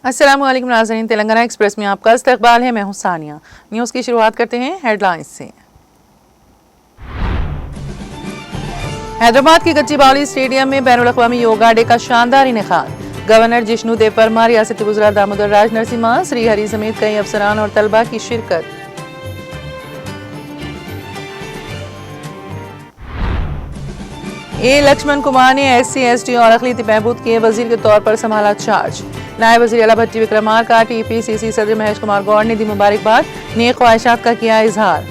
अस्सलामुअलैकुम नाज़रीन, तेलंगाना एक्सप्रेस में आपका इस्तकबाल है। मैं हूं सानिया। न्यूज़ की शुरुआत करते हैं हेडलाइंस से। हैदराबाद के गच्चीबावली स्टेडियम में बैनुल अक़वामी योगा डे का शानदार इनेकाद। गवर्नर जिष्णु देव वर्मा, रियासती वज़ीर दामोदर राज नरसिम्हा, श्रीहरि समेत कई अफसरान और तलबा की शिरकत। ए लक्ष्मण कुमार ने SC/ST और अक़लियती बहबूद के वजीर के तौर पर संभाला चार्ज। नायब वज़ीर आला भट्टी विक्रमार्का का TPCC सदर महेश कुमार गौड़ ने दी मुबारकबाद, नेक ख्वाहिशात का किया इजहार।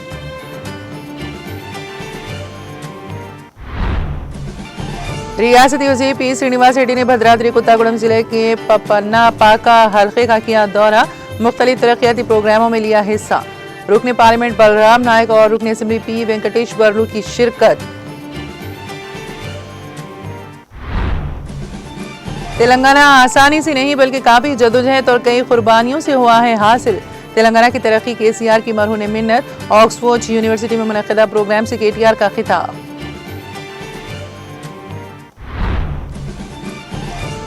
रियासती वज़ीर P श्रीनिवास रेड्डी ने भद्राद्री कोत्तागुड़म जिले के पपन्ना पाका हल्के का किया दौरा, मुख्तलिफ तरक्याती प्रोग्रामों में लिया हिस्सा। रुकने पार्लियामेंट बलराम नायक और रुकने असेंबली P वेंकटेश वर्लू की शिरकत। तेलंगाना आसानी से नहीं बल्कि काफी जदोजहद और कई कुर्बानियों से हुआ है हासिल। तेलंगाना की तरक्की KCR की मरहून मिन्नत। ऑक्सफोर्ड यूनिवर्सिटी में मुनक़िदा प्रोग्राम से KTR का खिताब।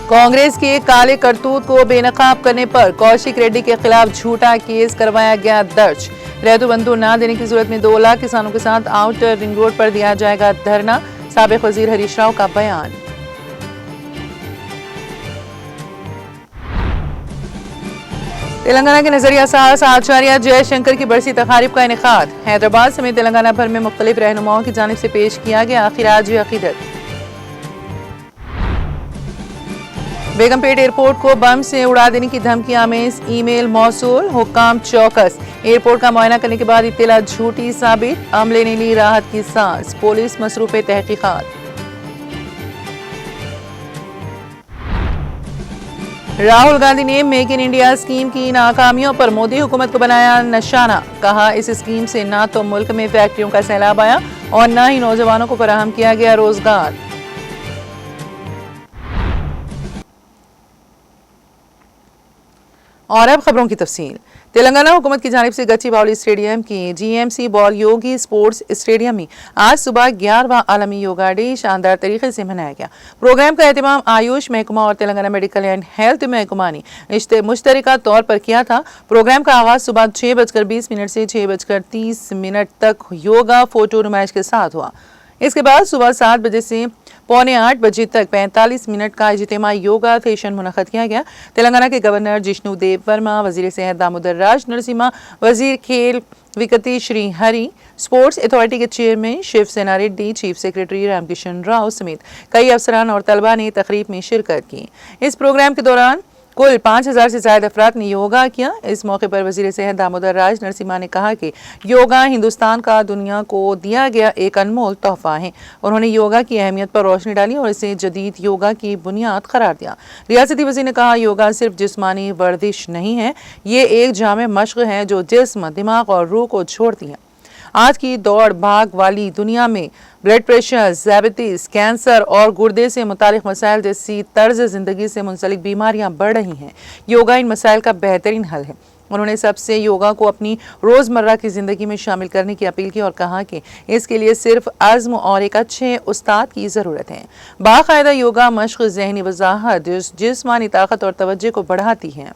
कांग्रेस के काले करतूत को बेनकाब करने पर कौशिक रेड्डी के खिलाफ झूठा केस करवाया गया दर्ज। रैतु बंधु न देने की सूरत में 2 लाख किसानों के साथ आउटर रिंग रोड पर दिया जाएगा धरना। साबिक़ वज़ीर हरीश राव का बयान। तेलंगाना के नजरिया साहस आचार्य जयशंकर की बरसी तकारीब का इनेकाद। हैदराबाद समेत तेलंगाना भर में मुख्तलिफ रहनुमाओं की जानिब से पेश किया गया खिराज अकीदत। बेगमपेट एयरपोर्ट को बम से उड़ा देने की धमकी आमेज ईमेल मौसूल, हुक्काम चौकस। एयरपोर्ट का मुआयना करने के बाद इत्तला झूठी साबित, अमले ने ली राहत की सांस, पुलिस मसरूफ़ तहकीकात। राहुल गांधी ने मेक इन इंडिया स्कीम की नाकामियों पर मोदी हुकूमत को बनाया निशाना। कहा, इस स्कीम से ना तो मुल्क में फैक्ट्रियों का सैलाब आया और न ही नौजवानों को फराहम किया गया रोजगार। और अब खबरों की तफसील। तेलंगाना हुकूमत की जानिब से गच्चीबावली स्टेडियम के GMC बॉल योगी स्पोर्ट्स स्टेडियम में आज सुबह 11वां आलमी योगा डे शानदार तरीके से मनाया गया। प्रोग्राम का एहतमाम आयुष महकमा और तेलंगाना मेडिकल एंड हेल्थ महकमा ने मुश्तरका तौर पर किया था। प्रोग्राम का आगाज सुबह 6:20 से 6:30 तक योगा फोटो नुमाइश के साथ हुआ। इसके बाद सुबह 7 बजे से पौने 8 बजे तक 45 मिनट का इज्तिमाई योगा सेशन मुनक़द किया गया। तेलंगाना के गवर्नर जिष्णु देव वर्मा, वज़ीर सेहत दामोदर राज नरसिम्हा, वज़ीर खेल विकती श्रीहरि, स्पोर्ट्स अथॉरिटी के chairman Shivasena Reddy, chief secretary Ramkishan Rao समेत कई अफसरान और तलबा ने तकरीब में शिरकत की। इस प्रोग्राम के दौरान कुल 5000 से ज्यादा अफराद ने योगा किया। इस मौके पर वज़ीर सेहत दामोदर राज नरसिम्हा ने कहा कि योगा हिंदुस्तान का दुनिया को दिया गया एक अनमोल तोहफा है। उन्होंने योगा की अहमियत पर रोशनी डाली और इसे जदीद योगा की बुनियाद करार दिया। रियासती वज़ीर ने कहा, योगा सिर्फ जिस्मानी वर्जिश नहीं है, ये एक जामे मश्क है जो जिस्म, दिमाग और रूह को जोड़ती है। आज की दौड़ भाग वाली दुनिया में ब्लड प्रेशर, डायबिटीज, कैंसर और गुर्दे से मुतालिक मसाइल जैसी तर्ज जिंदगी से मुंसलिक बीमारियां बढ़ रही हैं। योगा इन मसाइल का बेहतरीन हल है। उन्होंने सबसे योगा को अपनी रोजमर्रा की जिंदगी में शामिल करने की अपील की और कहा कि इसके लिए सिर्फ अज़्म और एक अच्छे उस्ताद की जरूरत है। बाकायदा योगा मश्क ज़हनी वजाहत, जिस्मानी ताकत और तवज्जो को बढ़ाती है।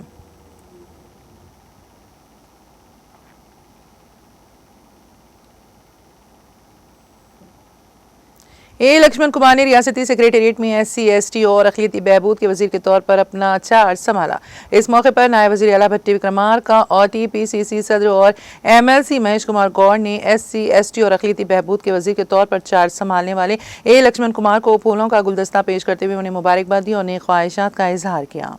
ए लक्ष्मण कुमार ने रियासती सेक्रेटेरिएट में SC/ST और अक़लियती बहबूद के वजीर के तौर पर अपना चार्ज संभाला। इस मौके पर नायब वज़ीर आला भट्टी विक्रमार्का और TPCC सदर और MLC महेश कुमार गौड़ ने SC/ST और अक़लियती बहबूद के वजीर के तौर पर चार्ज संभालने वाले ए लक्ष्मण कुमार को फूलों का गुलदस्ता पेश करते हुए उन्हें मुबारकबाद दी और नेक ख्वाहिशात का इजहार किया।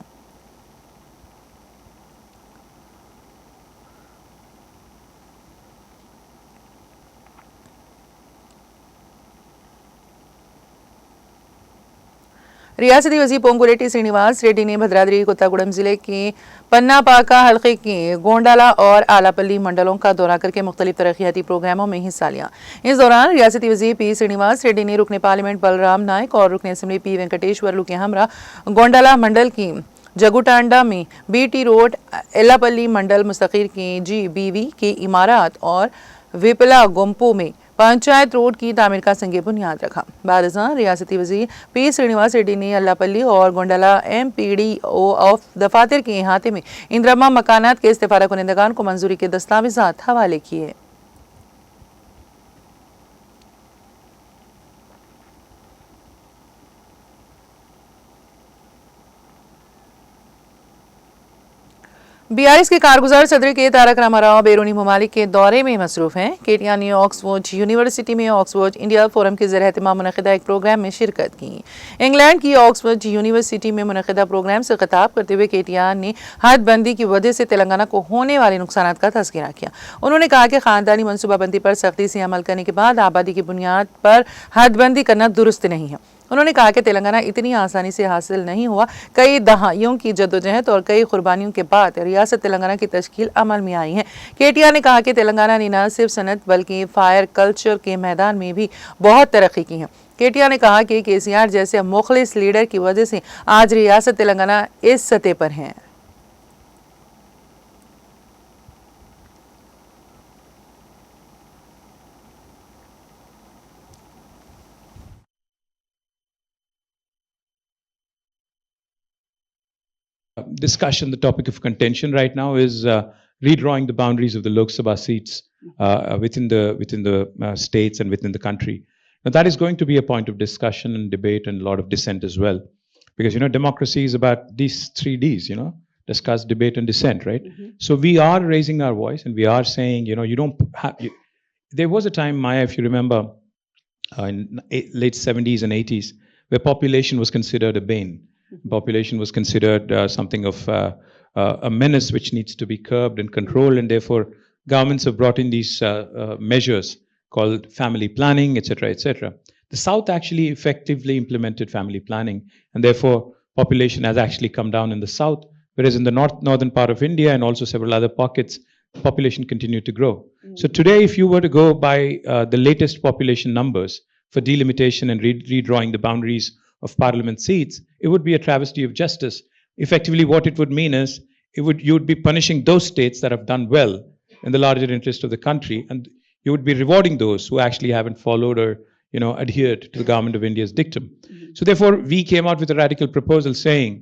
रियासती वज़ीर पोंगुलेटी श्रीनिवास रेड्डी ने भद्राद्री कोत्तागुड़म जिले के पन्ना पाका हल्के के गोंडाला और आलापल्ली मंडलों का दौरा करके मुख्तलिफ तरक्याती प्रोग्रामों में हिस्सा लिया। इस दौरान रियासती वज़ीर P श्रीनिवास रेड्डी ने रुकने पार्लियामेंट बलराम नायक और रुकने असेंबली P वेंकटेश वर्लू के हमरा गोंडाला मंडल की जगुटांडा में BT रोड, एलापल्ली मंडल मुस्तकीर के GBV की इमारत और विपला गुम्पू में पंचायत रोड की तामीर का संग बुनियाद रखा। बारज़ां रियासती वज़ीर पी श्रीनिवास रेड्डी ने अल्लापल्ली और गोंडला MPDO ऑफ दफातर के अहाते में इंदिरामा मकानात के इस्तिफादा कुनिंदगान को मंजूरी के दस्तावेजात हवाले किए। BRS के कारगुजार सदर के तारक रामाराव बैरूनी ममालिक के दौरे में मसरूफ हैं। केटिया ने ऑक्सफोर्ड यूनिवर्सिटी में ऑक्सफोर्ड इंडिया फोरम के ज़रिए एहतमाम मुनक़िदा एक प्रोग्राम में शिरकत की। इंग्लैंड की ऑक्सफोर्ड यूनिवर्सिटी में मुनक़िदा प्रोग्राम से खिताब करते हुए केटिया ने हदबंदी की वजह से तेलंगाना को होने वाले नुकसान का तज़किरा किया। उन्होंने कहा कि ख़ानदानी मनसूबाबंदी पर सख्ती से अमल करने के बाद आबादी की बुनियाद पर हदबंदी करना दुरुस्त नहीं है। उन्होंने कहा कि तेलंगाना इतनी आसानी से हासिल नहीं हुआ। कई दहाइयों की जद्दोजहद और कई कुर्बानियों के बाद रियासत तेलंगाना की तश्कील अमल में आई है। केटिया ने कहा कि तेलंगाना ने न सिर्फ सनत बल्कि फायर कल्चर के मैदान में भी बहुत तरक्की की है। केटिया ने कहा कि KCR जैसे मुखलिस लीडर की वजह से आज रियासत तेलंगाना इस सतह पर है। Discussion, the topic of contention right now is redrawing the boundaries of the Lok Sabha seats within the states and within the country. Now that is going to be a point of discussion and debate and a lot of dissent as well, because democracy is about these 3 Ds. Discuss, debate, and dissent, right? So we are raising our voice and we are saying, you don't have. There was a time, Maya, if you remember, in late 70s and 80s, where population was considered a bane. Population was considered something of a menace which needs to be curbed and controlled, and therefore governments have brought in these measures called family planning, etc., etc. The South actually effectively implemented family planning, and therefore population has actually come down in the South, whereas in the northern part of India and also several other pockets, population continued to grow. So today, if you were to go by the latest population numbers for delimitation and redrawing the boundaries of parliament seats, it would be a travesty of justice. Effectively, what it would mean is you would be punishing those states that have done well in the larger interest of the country, and you would be rewarding those who actually haven't followed or adhered to the government of India's dictum. So therefore, we came out with a radical proposal saying,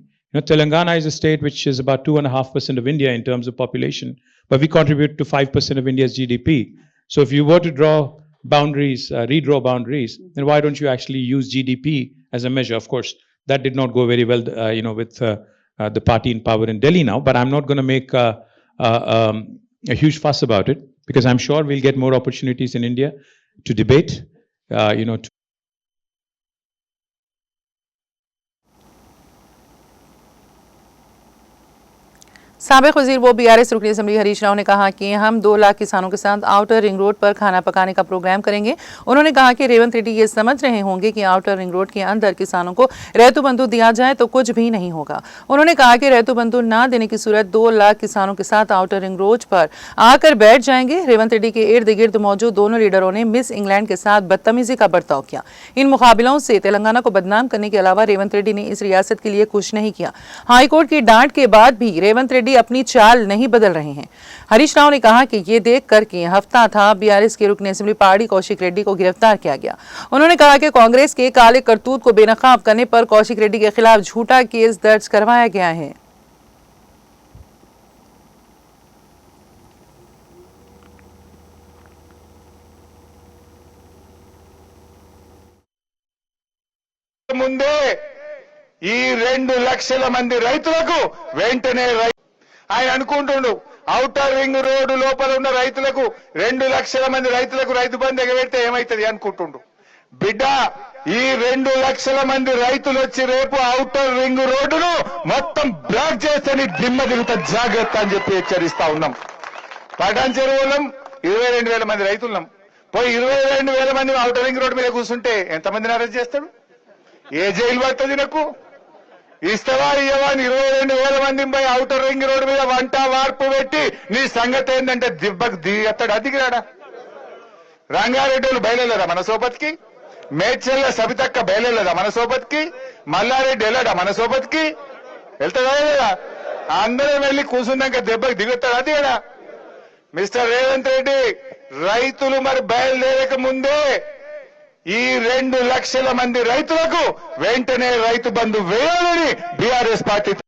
Telangana is a state which is about 2.5% of India in terms of population, but we contribute to 5% of India's GDP. So if you were to draw boundaries, redraw boundaries, then why don't you actually use GDP as a measure? Of course, that did not go very well, with the party in power in Delhi now, but I'm not going to make a huge fuss about it, because I'm sure we'll get more opportunities in India to debate, साबिक वजीर वो BRS रुकनी assembly Harish Rao ने कहा कि हम 2 लाख किसानों के साथ आउटर रिंग रोड पर खाना पकाने का प्रोग्राम करेंगे। उन्होंने कहा कि रेवंत रेड्डी ये समझ रहे होंगे कि आउटर रिंग रोड के अंदर किसानों को रहतु बंधु दिया जाए तो कुछ भी नहीं होगा। उन्होंने कहा कि रहतु बंधु ना देने की सूरत 2 लाख किसानों के साथ आउटर रिंग रोड पर आकर बैठ जाएंगे। रेवंत रेड्डी के इर्द गिर्द मौजूद दोनों लीडरों ने मिस इंग्लैंड के साथ बदतमीजी का बर्ताव किया। इन मुकाबलों से तेलंगाना को बदनाम करने के अलावा रेवंत रेड्डी ने इस रियासत के लिए कुछ नहीं किया। हाईकोर्ट की डांट के बाद भी रेवंत रेड्डी अपनी चाल नहीं बदल रहे हैं। हरीश राव ने कहा कि ये देख कर कि हफ्ता था BRS के रुकने असेंबली पार्टी कौशिक रेड्डी को गिरफ्तार किया गया। उन्होंने कहा कि कांग्रेस के काले करतूत को बेनकाब करने पर कौशिक रेड्डी के खिलाफ झूठा केस दर्ज करवाया गया है। ముందే ఈ 2 లక్షల మంది రైతులకు వెంటనే ఆయన అనుకుంటుండు ఔటర్ రింగ్ రోడ్డు లోపల ఉన్న రైతులకు 2 లక్షల మంది రైతులకు రైతు బంధు ఎగబెడితే ఏమైతది అనుకుంటుండు. బిడ్డ, ఈ 2 లక్షల మంది రైతులు వచ్చి రేపు ఔటర్ రింగ్ రోడ్డును మొత్తం బ్లాక్ చేస్తే నీ దిమ్మ తిరుగుతా, జాగ్రత్త అని చెప్పి హెచ్చరిస్తా ఉన్నాం. పటాన్ చెరువులం 22,000 మంది రైతులున్నాం. పోయి 22,000 మంది ఔటర్ రింగ్ రోడ్డు మీద కూర్చుంటే ఎంతమందిని అరెస్ట్ చేస్తాడు? ఏ జైలు పడుతుంది? నాకు ఇస్తావా ఇవ్వవా? 22,000 మందిని పోయి ఔటర్ రింగ్ రోడ్డు మీద వంట వార్పు పెట్టి నీ సంగతి ఏంటంటే దిబ్బకు దిగత్తాడు. అదిగిరాడా? రంగారెడ్డి బయలుదేరా మన సోపతికి? మేడ్చల్ల సబితక్క బయలుదేరా మన సోపతికి? మల్లారెడ్డి వెళ్ళాడా మన సోపతికి? వెళ్తాడా లేదా? అందరం వెళ్ళి కూర్చున్నాక దెబ్బకి దిగుతాడు. అదిగడా? మిస్టర్ రేవంత్ రెడ్డి, రైతులు మరి బయలుదేరక ముందే ఈ 2 లక్షల మంది రైతులకు వెంటనే రైతు బంధు వేయాలని బీఆర్ఎస్ పార్టీ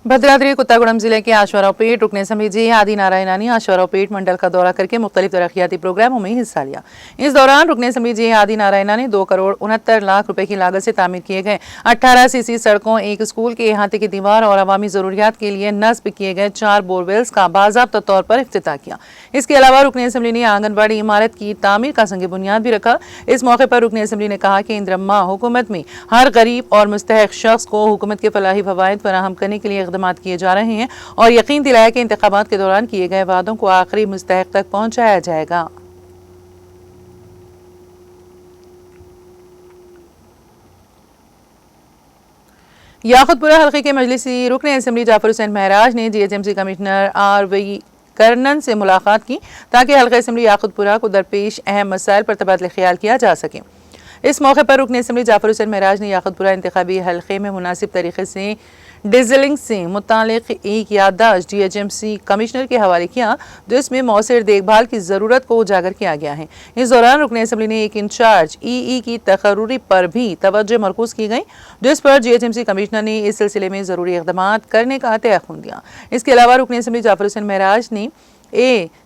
भद्राद्री कुत्तागुड़म जिले के आश्वरावपेट रुकन असेंबली जी आदि नारायणानी आश्वरावपेट मंडल का दौरा करके मुख्तलिफ तरक्याती प्रोग्रामों में हिस्सा लिया। इस दौरान रुकन असेंबली जी आदि नारायणा ने 2 करोड़ 69 लाख रुपए की लागत से तामीर किए गए 18 सीसी सड़कों, एक स्कूल के अहाते की दीवार और अवामी जरूरियात के लिए नस्ब किए गए 4 बोरवेल्स का बाज़ाब्ता तौर पर इफ्तिताह किया। इसके अलावा रुकन असेंबली ने आंगनबाड़ी इमारत की तामीर का संग बुनियाद भी रखा। इस मौके पर रुकन असेंबली ने कहा कि इंदिरा हुकूमत में हर गरीब और मुस्तहक शख्स को हुकूमत के फलाही फवायद फराहम करने के लिए इक़दामात किए जा रहे हैं और यकीन दिलाया कि इंतखाबात के दौरान किए गए वादों को आखिरी मुस्तहक तक पहुंचाया जाएगा। याकुतपुरा हल्के के मजलिसी रुकन असेंबली जाफर हुसैन महराज ने जीएचएमसी कमिश्नर आर.वी. करनन से मुलाकात की ताकि हल्का असेंबली याकुतपुरा को दरपेश अहम मसाइल पर तबादला ख्याल किया जा सके। इस मौके पर रुकन असेंबली जाफर हुसैन महराज ने याकुतपुरा इंतखाबी हल्के में मुनासिब तरीके से डीजलिंग से मुतालिक एक याददाश्त जीएचएमसी कमिश्नर के हवाले किया, जिसमें मौसर देखभाल की ज़रूरत को उजागर किया गया है। इस दौरान रुकन असेंबली ने एक इंचार्ज ई की तकर्रुरी पर भी तवज्जो मरकूज की गई, जिस पर जीएचएमसी कमिश्नर ने इस सिलसिले में ज़रूरी इक़दामात करने का तयक़ुन दिया। इसके अलावा रुकन असेंबली जाफर हुसैन महराज ने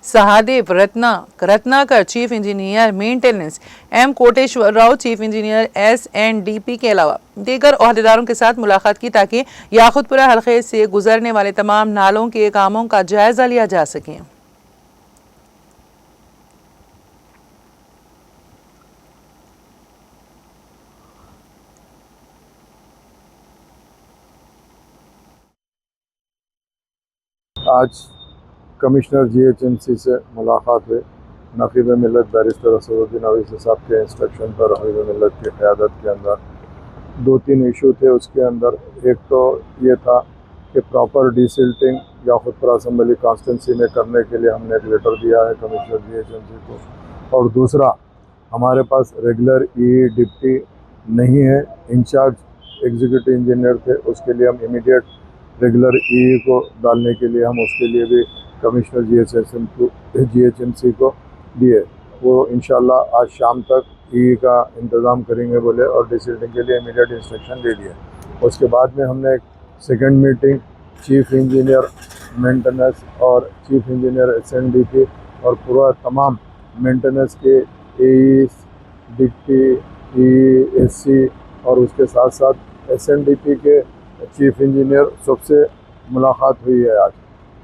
Sahadev Ratnakar chief engineer maintenance, M Koteshwar Rao chief engineer SNDP के अलावा दीगर ओहदेदारों के साथ मुलाकात की ताकि याकुतपुरा हल्के से गुजरने वाले तमाम नालों के कामों का जायजा लिया जा सके। आज कमिश्नर जीएचएमसी से मुलाकात हुई। नकीब मिलत बैरिस्टर असदुद्दीन अवीसी साहब के इंस्ट्रक्शन पर नकीब मिलत की क़यादत के अंदर 2-3 इशू थे। उसके अंदर एक तो ये था कि proper desilting Yakutpura assembly constituency में करने के लिए हमने एक लेटर दिया है कमिश्नर जीएचएमसी को, और दूसरा हमारे पास रेगुलर डिप्टी नहीं है, इंचार्ज एग्जीक्यूटिव इंजीनियर थे, उसके लिए हम इमीडिएट रेगुलर को डालने के लिए हम उसके लिए भी कमिश्नर जीएचएमसी को दिए। वो इंशाल्लाह आज शाम तक का इंतज़ाम करेंगे बोले और डिसिल्टिंग के लिए इमीडिएट इंस्ट्रक्शन दे दिए। उसके बाद में हमने एक second meeting chief engineer maintenance और चीफ इंजीनियर SNDP और पूरा तमाम मेंटेनेंस के डिप्टी SC और उसके साथ साथ SNDP के चीफ इंजीनियर सबसे मुलाकात हुई है। आज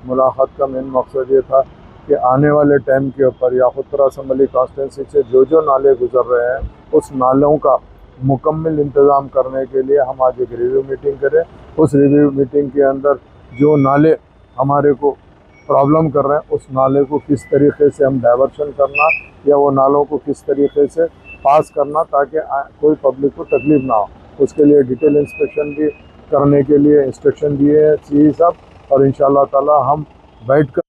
मुलाकात का मेन मकसद ये था कि आने वाले टाइम के ऊपर याकुतपुरा असेंबली कॉन्स्टिट्यूंसी से जो नाले गुजर रहे हैं उस नालों का मुकम्मल इंतज़ाम करने के लिए हम आज एक रिव्यू मीटिंग करें। उस रिव्यू मीटिंग के अंदर जो नाले हमारे को प्रॉब्लम कर रहे हैं उस नाले को किस तरीके से हम डाइवर्शन करना या वो नालों को किस तरीके से पास करना ताकि कोई पब्लिक को तकलीफ ना हो, उसके लिए डिटेल इंस्पेक्शन भी करने के लिए इंस्ट्रक्शन दिए हैं CE साहब, और इंशाअल्लाह ताला हम बैठ कर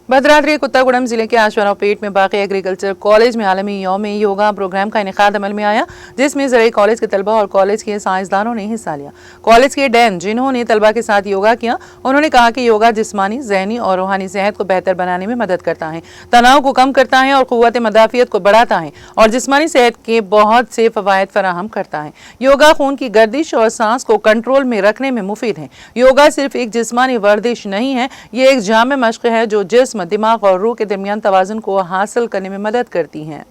भद्राद्री कुत्तागुड़म जिले के आश्वरावपेट में बाकी एग्रीकल्चर कॉलेज में आलमी यौम योगा प्रोग्राम का इनेकाद अमल में आया, जिसमें ज़राई कॉलेज के तलबा और कॉलेज के साइंसदानों ने हिस्सा लिया। कॉलेज के डैन जिन्होंने तलबा के साथ योगा किया, उन्होंने कहा कि योगा जिस्मानी, ज़हनी और रूहानी सेहत को बेहतर बनाने में मदद करता है, तनाव को कम करता है और क़ुव्वत मदाफ़ियत को बढ़ाता है और जिस्मानी सेहत के बहुत से फ़वायद फराहम करता है। योगा खून की गर्दिश और सांस को कंट्रोल में रखने में मुफीद है। योगा सिर्फ एक जिस्मानी वर्जिश नहीं है, ये एक जामे मश्क है जो जिस्म, दिमाग और रूह के दरमियान तवाज़ुन को हासिल करने में मदद करती हैं।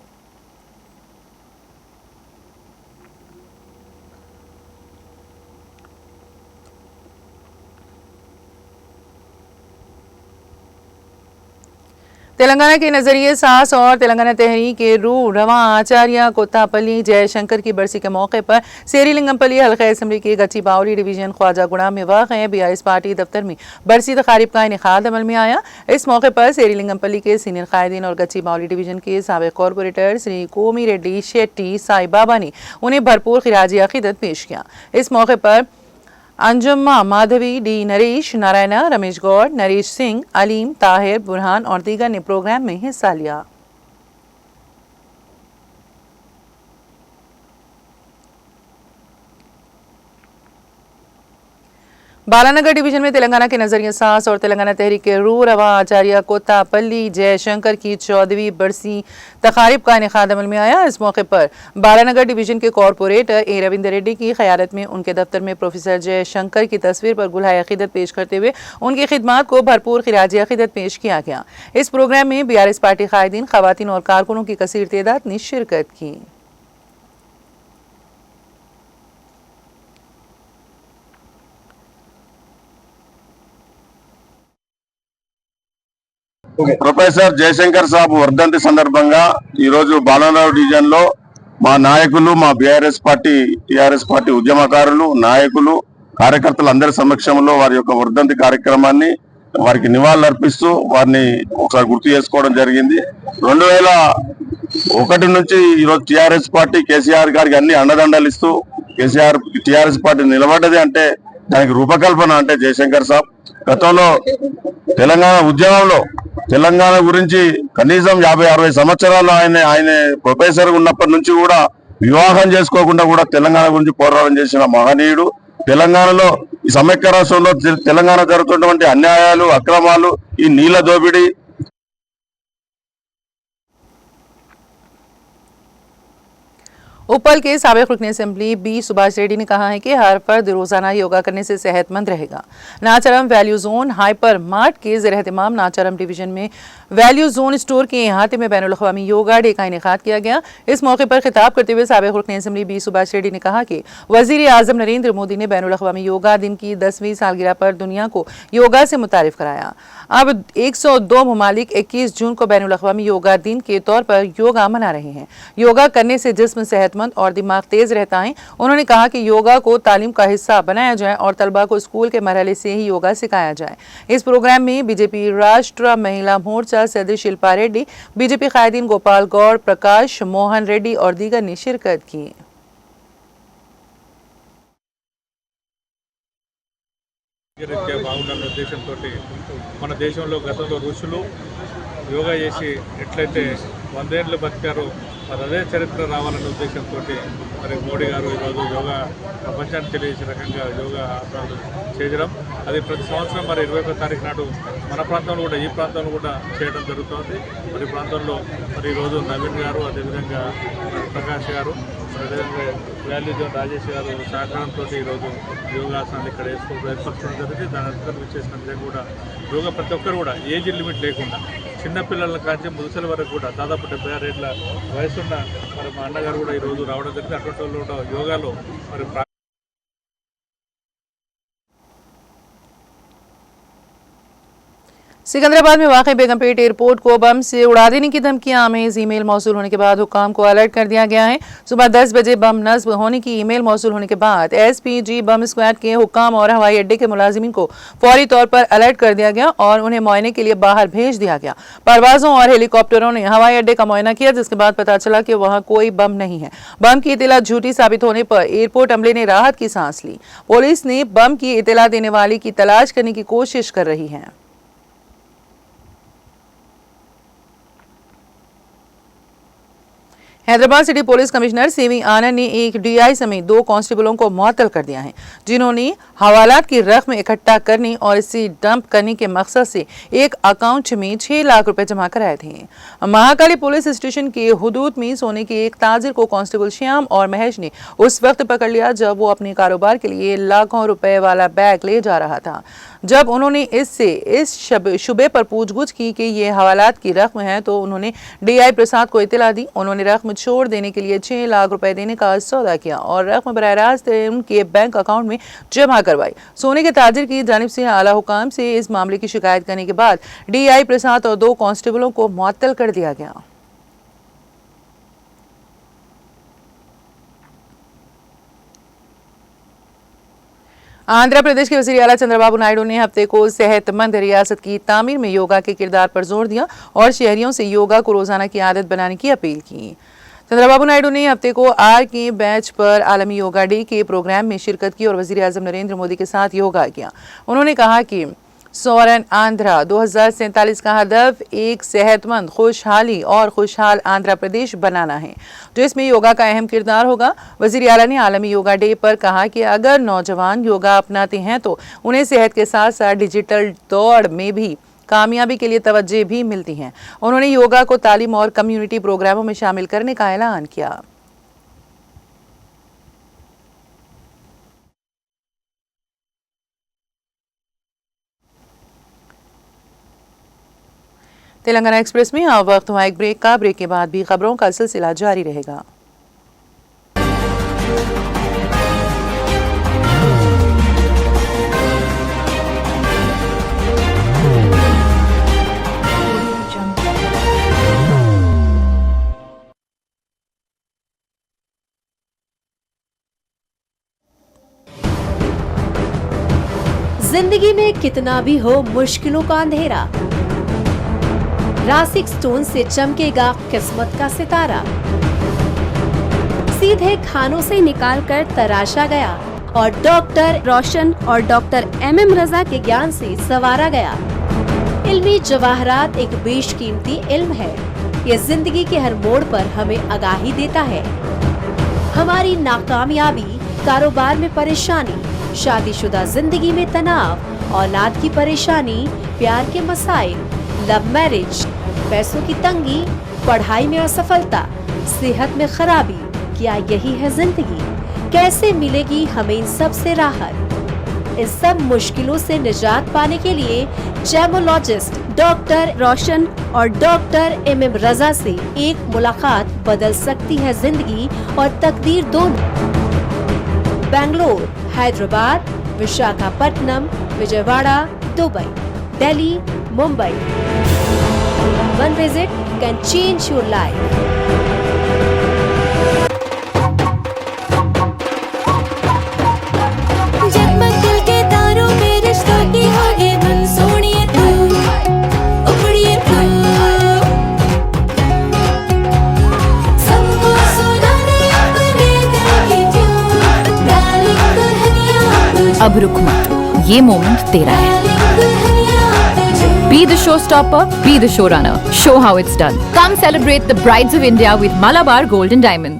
तेलंगाना के नजरिए सास और तेलंगाना तहरीक के रूह रवा आचार्य कोत्तापल्ली जयशंकर की बरसी के मौके पर सेरीलिंगमपल्ली हल्का असेंबली के गच्चीबावली डिवीजन ख्वाजागुड़ा में वाक़ BIS पार्टी दफ्तर में बरसी तकारीब का इनेकाद अमल में आया। इस मौके पर सेरीलिंगमपल्ली के सीनियर कायदीन और गच्चीबावली डिवीजन के साबिक़ कॉरपोरेटर श्री कोमी रेड्डी शेट्टी साई बाबा ने उन्हें भरपूर खिराजी अकीदत पेश किया। इस मौके पर अंजुम्मा माधवी, डी नरेश, नारायणा, रमेश गौड़, नरेश सिंह, अलीम, ताहिर, बुरहान और दीगर ने प्रोग्राम में हिस्सा लिया। बालानगर डिवीजन में तेलंगाना के नजरिया सास और तेलंगाना तहरीक के रूह रवा आचार्य कोत्तापल्ली जयशंकर की 14वीं बरसी तकारीब का इनेकाद अमल में आया। इस मौके पर बालानगर डिवीजन के कॉरपोरेटर ए रविंदर रेड्डी की क़यादत में उनके दफ्तर में प्रोफेसर जयशंकर की तस्वीर पर गुलाए अकीदत पेश करते हुए उनकी खिदमात को भरपूर खिराज अकीदत पेश किया गया। इस प्रोग्राम में BRS पार्टी कायदीन, खवातीन और कारकुनों की कसीर तादाद ने शिरकत की। ప్రొఫెసర్ జయశంకర్ సాబ్ వర్ధంతి సందర్భంగా ఈ రోజు బాలనగర్ డివిజన్ లో మా నాయకులు, మా టిఆర్ఎస్ పార్టీ ఉద్యమకారులు, నాయకులు, కార్యకర్తలు అందరి సమక్షంలో వారి యొక్క వర్ధంతి కార్యక్రమాన్ని వారికి నివాళులర్పిస్తూ వారిని ఒకసారి గుర్తు చేసుకోవడం జరిగింది. 2001 నుంచి ఈరోజు టిఆర్ఎస్ పార్టీ కేసీఆర్ గారికి అన్ని అండదండలు ఇస్తూ టిఆర్ఎస్ పార్టీ నిలబడ్డది అంటే దానికి రూపకల్పన అంటే జయశంకర్ సాబ్. గతంలో తెలంగాణ ఉద్యమంలో తెలంగాణ గురించి కనీసం 50-60 సంవత్సరాలు ఆయన ప్రొఫెసర్ ఉన్నప్పటి నుంచి కూడా వివాహం చేసుకోకుండా కూడా తెలంగాణ గురించి పోరాటం చేసిన మహనీయుడు. తెలంగాణలో ఈ సమైక్య రాష్ట్రంలో తెలంగాణ జరుగుతున్నటువంటి అన్యాయాలు, అక్రమాలు, ఈ నీళ్ల దోపిడీ, उपल के साबिक रुकन असेंबली बी सुभाष रेड्डी ने कहा है कि हर फर्द रोजाना योगा करने से सेहतमंद रहेगा। नाचारम वैल्यू जोन हाइपर मार्ट के ज़ेर एहतमाम नाचारम डिवीजन में वैल्यू जोन स्टोर के अहाते में बैनुल अक़वामी योगा डे का इनेकाद किया गया। इस मौके पर खिताब करते हुए साबिक रुकन असेंबली बी सुभाष रेड्डी ने कहा कि वज़ीर आज़म नरेंद्र मोदी ने बैनुल अक़वामी योगा दिन की 10वीं सालगिरह पर दुनिया को योगा से मुतारिफ कराया। अब 102 ममालिक 21 जून को बैनुल अक़वामी योगा दिन के तौर पर योगा मना रहे हैं। योगा करने से जिस्म सेहतमंद और दिमाग तेज रहता है। उन्होंने कहा कि योगा को तालीम का हिस्सा बनाया जाए और तलबा को स्कूल के मरहले से ही योगा सिखाया जाए। इस प्रोग्राम में बीजेपी राष्ट्र महिला मोर्चा सदर शिल्पा रेड्डी, बीजेपी कायदीन गोपाल गौड़, प्रकाश मोहन रेड्डी और दीगर ने शिरकत की। రీత్యా బాగుండాలనే ఉద్దేశంతో మన దేశంలో గతంలో ఋషులు యోగా చేసి ఎట్లయితే 100 ఏళ్ళు బతికారో మరి అదే చరిత్ర రావాలనే ఉద్దేశంతో మరి మోడీ గారు ఈరోజు యోగా ప్రపంచానికి తెలియజేసే రకంగా యోగా ఆసనాలు చేయడం, అది ప్రతి సంవత్సరం మరి 21వ తారీఖు నాడు మన ప్రాంతంలో కూడా ఈ ప్రాంతంలో కూడా చేయడం జరుగుతుంది. మరి ప్రాంతంలో మరి ఈరోజు నవీన్ గారు, అదేవిధంగా ప్రకాష్ గారు, అదేవిధంగా వాల్యూ జోన్ రాజేష్ గారు సహకారంతో ఈరోజు యోగాసనాలు ఇక్కడ ఏర్పరచడం జరిగింది. దాని అంతర్గత విచ్చేసినందుకు కూడా యోగా ప్రతి ఒక్కరు కూడా ఏజ్ లిమిట్ లేకుండా చిన్నపిల్లల కాంచి ముసలి వరకు కూడా దాదాపు 76 ఏళ్ళ వయసున్న మరి మా అన్నగారు కూడా ఈరోజు రావడం జరిగింది. అటువంటి వాళ్ళు కూడా యోగాలో మరి सिकंदराबाद में वाक़ बेगमपेट एयरपोर्ट को बम से उड़ा देने की धमकियां आमेज ईमेल मौसूल होने के बाद हुक्काम को अलर्ट कर दिया गया है। सुबह 10 बजे बम नस्ब होने की ईमेल मौसूल होने के बाद SPG बम स्क्वाड के हुक्काम और हवाई अड्डे के मुलाजिमीन को फौरी तौर पर अलर्ट कर दिया गया और उन्हें मुआयने के लिए बाहर भेज दिया गया। परवाजों और हेलीकॉप्टरों ने हवाई अड्डे का मुआयना किया, जिसके बाद पता चला कि वहां कोई बम नहीं है। बम की इतला झूठी साबित होने पर एयरपोर्ट अमले ने राहत की सांस ली। पुलिस ने बम की इतला देने वाले की तलाश करने की कोशिश कर रही है। Hyderabad city police commissioner CV Anand ने एक DI समेत 2 कांस्टेबलों को मुअत्तल कर दिया है, जिन्होंने हवालात की रकम इकट्ठा करने और इसे डंप करने के मकसद से एक अकाउंट में 6 लाख रुपए जमा कराए थे। महाकाली पुलिस स्टेशन के हुदूद में सोने के एक ताजिर को कांस्टेबल श्याम और महेश ने उस वक्त पकड़ लिया जब वो अपने कारोबार के लिए लाखों रुपए वाला बैग ले जा रहा था। जब उन्होंने इससे इस शुबे पर पूछगछ की कि ये हवालात की रकम है, तो उन्होंने DI प्रसाद को इतला दी। उन्होंने रकम छोड़ देने के लिए 6 लाख रुपए देने का सौदा किया और रकम बराह रास्त उनके बैंक अकाउंट में जमा करवाई। सोने के ताजिर की जानिब से आला हुकाम से इस मामले की शिकायत करने के बाद DI प्रसाद और 2 कांस्टेबलों को मुअत्तल कर दिया गया। आंध्र प्रदेश के वज़ीर आला चंद्रबाबू नायडू ने हफ्ते को सेहतमंद रियासत की तामीर में योगा के किरदार पर जोर दिया और शहरियों से योगा को रोजाना की आदत बनाने की अपील की। चंद्रबाबू नायडू ने हफ्ते को आर के बैच पर आलमी योगा डे के प्रोग्राम में शिरकत की और वजीर आजम नरेंद्र मोदी के साथ योगा किया। उन्होंने कहा कि स्वर्ण आंध्रा 2047 का हदफ एक सेहतमंद, खुशहाली और खुशहाल आंध्र प्रदेश बनाना है, जो इसमें योगा का अहम किरदार होगा। वजीर आला ने आलमी योगा डे पर कहा कि अगर नौजवान योगा अपनाते हैं तो उन्हें सेहत के साथ साथ डिजिटल दौड़ में भी कामयाबी के लिए तवज्जो भी मिलती हैं। उन्होंने योगा को तालीम और कम्युनिटी प्रोग्रामों में शामिल करने का ऐलान किया। तेलंगाना एक्सप्रेस में अब वक्त हुआ एक ब्रेक का। ब्रेक के बाद भी खबरों का सिलसिला जारी रहेगा। जिंदगी में कितना भी हो मुश्किलों का अंधेरा, रासिक स्टोन से चमकेगा किस्मत का सितारा। सीधे खानों से निकालकर तराशा गया और डॉक्टर रोशन और डॉक्टर MM रजा के ज्ञान से संवारा गया। इल्मी जवाहरात एक बेशकीमती इल्म है। ये जिंदगी के हर मोड़ पर हमें आगाही देता है। हमारी नाकामयाबी, कारोबार में परेशानी, शादीशुदा जिंदगी में तनाव, औलाद की परेशानी, प्यार के मसाइल, लव मैरिज, पैसों की तंगी, पढ़ाई में असफलता, सेहत में खराबी, क्या यही है जिंदगी? कैसे मिलेगी हमें इन सब से राहत? इन सब मुश्किलों से निजात पाने के लिए जेमोलॉजिस्ट डॉक्टर रोशन और डॉक्टर MM रजा से एक मुलाकात बदल सकती है जिंदगी और तकदीर दोनों। Bangalore, Hyderabad, Visakhapatnam, Vijayawada, Dubai, Delhi, Mumbai. One visit can change your life. जगमग दिल के तारों में रिश्तों की होगी धुन, सोनिए तू, उखड़िए तू, सबको सुनाने अपने दिल की ट्यून, डार्लिंग दुल्हनिया तुझे, अब रुक मत, ये मोमेंट तेरा है। डार्लिंग दुल्हनिया तुझे। Be the showstopper, be the showrunner. Show how it's done. Come celebrate the brides of India with Malabar Gold and Diamond.